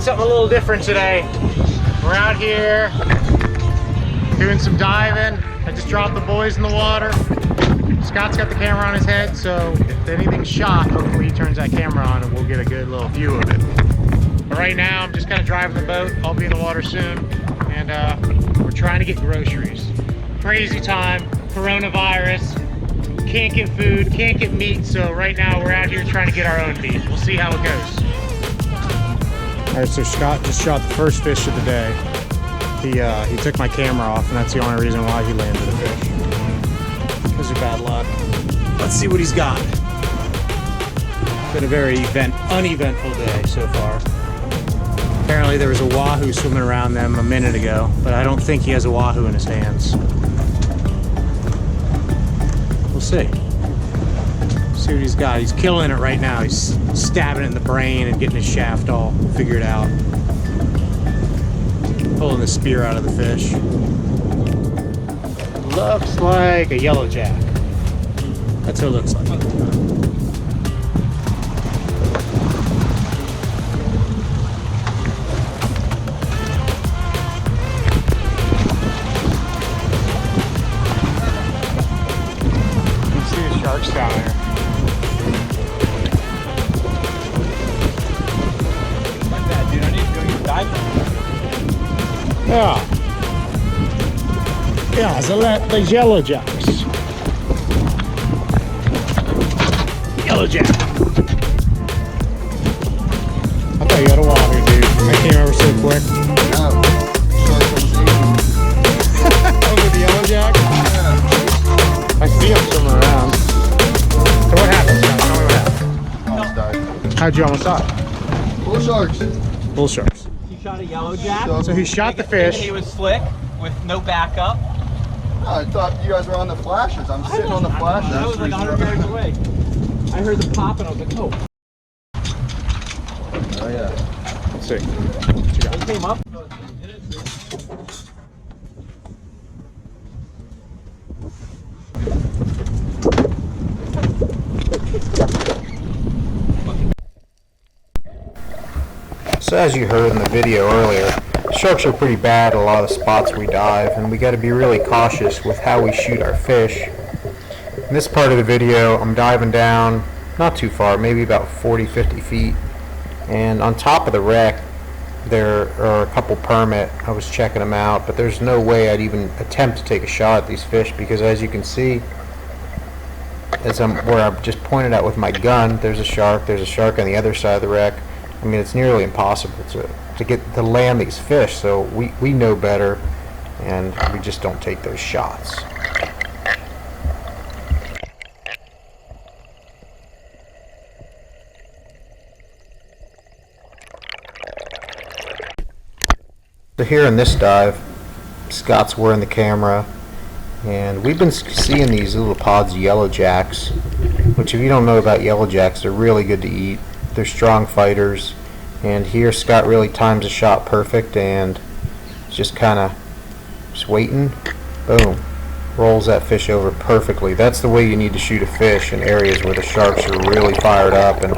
something a little different today. We're out here doing some diving. I just dropped the boys in the water. Scott's got the camera on his head, so if anything's shot, hopefully he turns that camera on and we'll get a good little view of it. But right now, I'm just kind of driving the boat. I'll be in the water soon, and we're trying to get groceries. Crazy time, coronavirus, can't get food, can't get meat, so right now we're out here trying to get our own meat. We'll see how it goes. All right, so Scott just shot the first fish of the day. He took my camera off, and that's the only reason why he landed the fish. Because of bad luck. Let's see what he's got. Been a very uneventful day so far. Apparently there was a wahoo swimming around them a minute ago, but I don't think he has a wahoo in his hands. We'll see. See what he's got. He's killing it right now. He's stabbing it in the brain and getting his shaft all figured out. Pulling the spear out of the fish. Looks like a yellow jack. That's what it looks like. You can see the sharks down there. Like that, dude. I need to go get diving. Yeah. Yeah, the yellow jacks. Yellow jack. I thought you had a wahoo, dude. I came over so quick. No. Over the yellow jack? Yeah. I see him swimming around. So what happened, Scott? Tell me what happened. Almost died. How'd you almost die? Bullsharks. Bullsharks. He shot a yellow jack. So he shot the fish. He was slick with no backup. No, I thought you guys were on the flashes. I'm sitting on the flashes. I was like 100 yards away. I heard the pop and I was like, oh. Oh yeah. Let's see. What you got? He came up. So as you heard in the video earlier, sharks are pretty bad at a lot of the spots we dive, and we got to be really cautious with how we shoot our fish. In this part of the video, I'm diving down not too far, maybe about 40-50 feet, and on top of the wreck there are a couple permit. I was checking them out, but there's no way I'd even attempt to take a shot at these fish because, as you can see, where I've just pointed out with my gun, there's a shark on the other side of the wreck. I mean, it's nearly impossible to land these fish, so we know better, and we just don't take those shots. So here in this dive, Scott's wearing the camera, and we've been seeing these little pods of yellow jacks, which, if you don't know about yellow jacks, they're really good to eat. They're strong fighters, and here Scott really times the shot perfect and just waiting, boom, rolls that fish over perfectly. That's the way you need to shoot a fish in areas where the sharks are really fired up, and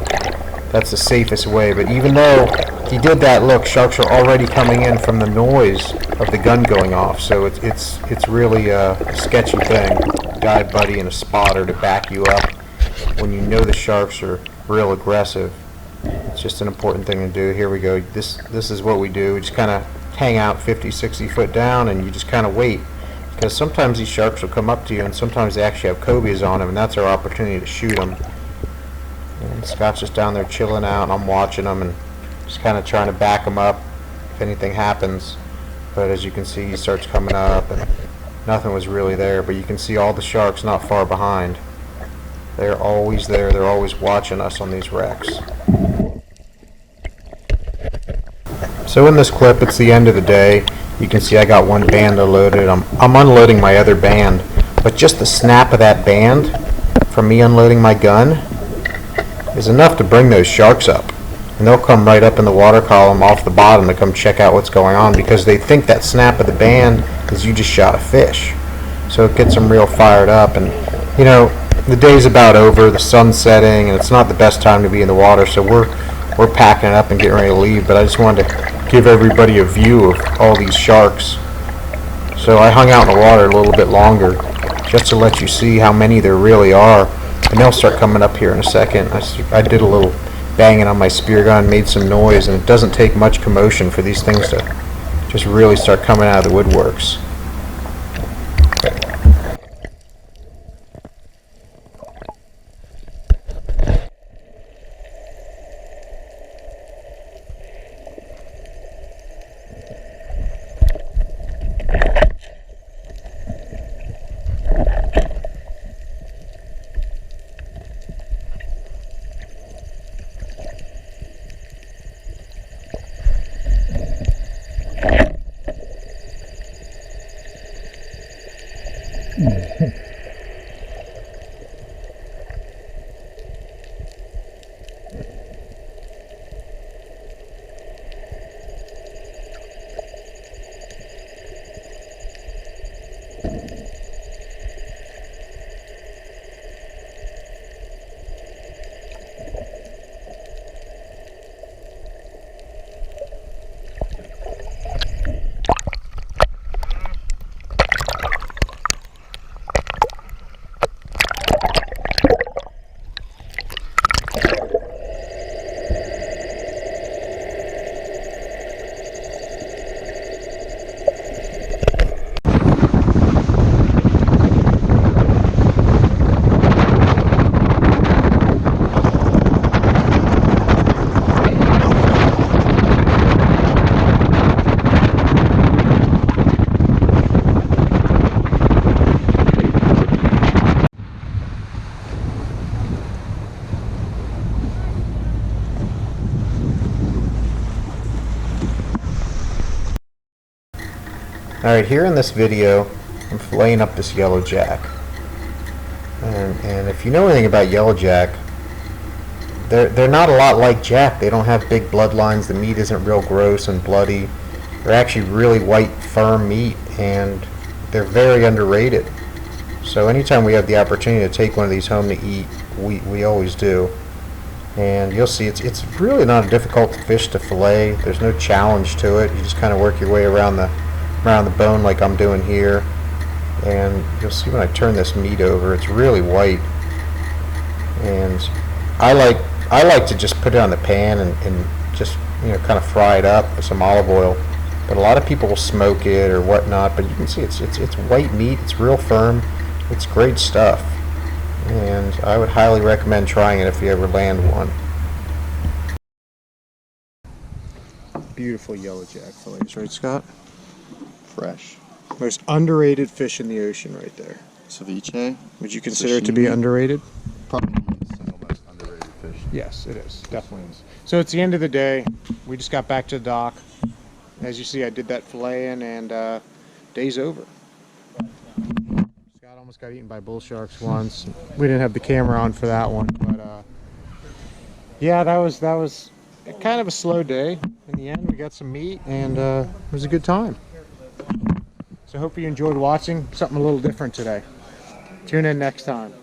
that's the safest way. But even though he did that, look, sharks are already coming in from the noise of the gun going off, so it's really a sketchy thing. Dive buddy and a spotter to back you up when you know the sharks are real aggressive. It's just an important thing to do. Here we go. This is what we do. We just kind of hang out 50-60 foot down, and you just kind of wait, because sometimes these sharks will come up to you, and sometimes they actually have cobias on them, and that's our opportunity to shoot them. And Scott's just down there chilling out, and I'm watching them and just kind of trying to back him up if anything happens. But as you can see, he starts coming up, and nothing was really there. But you can see all the sharks not far behind. They're always there. They're always watching us on these wrecks. So in this clip, it's the end of the day. You can see I got one band loaded. I'm unloading my other band, but just the snap of that band from me unloading my gun is enough to bring those sharks up. And they'll come right up in the water column off the bottom to come check out what's going on, because they think that snap of the band is you just shot a fish. So it gets them real fired up. And you know, the day's about over, the sun's setting, and it's not the best time to be in the water, so we're we're packing it up and getting ready to leave, but I just wanted to give everybody a view of all these sharks. So I hung out in the water a little bit longer just to let you see how many there really are. And they'll start coming up here in a second. I did a little banging on my spear gun, made some noise, and it doesn't take much commotion for these things to just really start coming out of the woodworks. Alright, here in this video, I'm filleting up this yellow jack. And if you know anything about yellow jack, they're not a lot like jack. They don't have big bloodlines. The meat isn't real gross and bloody. They're actually really white, firm meat, and they're very underrated. So anytime we have the opportunity to take one of these home to eat, we always do. And you'll see it's really not a difficult fish to fillet. There's no challenge to it. You just kind of work your way around the bone like I'm doing here, and you'll see when I turn this meat over, it's really white. And I like to just put it on the pan and just, you know, kind of fry it up with some olive oil. But a lot of people will smoke it or whatnot. But you can see it's white meat. It's real firm. It's great stuff, and I would highly recommend trying it if you ever land one. Beautiful yellow jack fillets, right, Scott? Fresh. Most underrated fish in the ocean right there. Ceviche. Would you consider it to be underrated? Probably the single most underrated fish. Yes, it is. Definitely is. So it's the end of the day. We just got back to the dock. As you see, I did that filleting, and day's over. Scott almost got eaten by bullsharks once. We didn't have the camera on for that one, but yeah, that was kind of a slow day. In the end, we got some meat, and it was a good time. So I hope you enjoyed watching something a little different today. Tune in next time.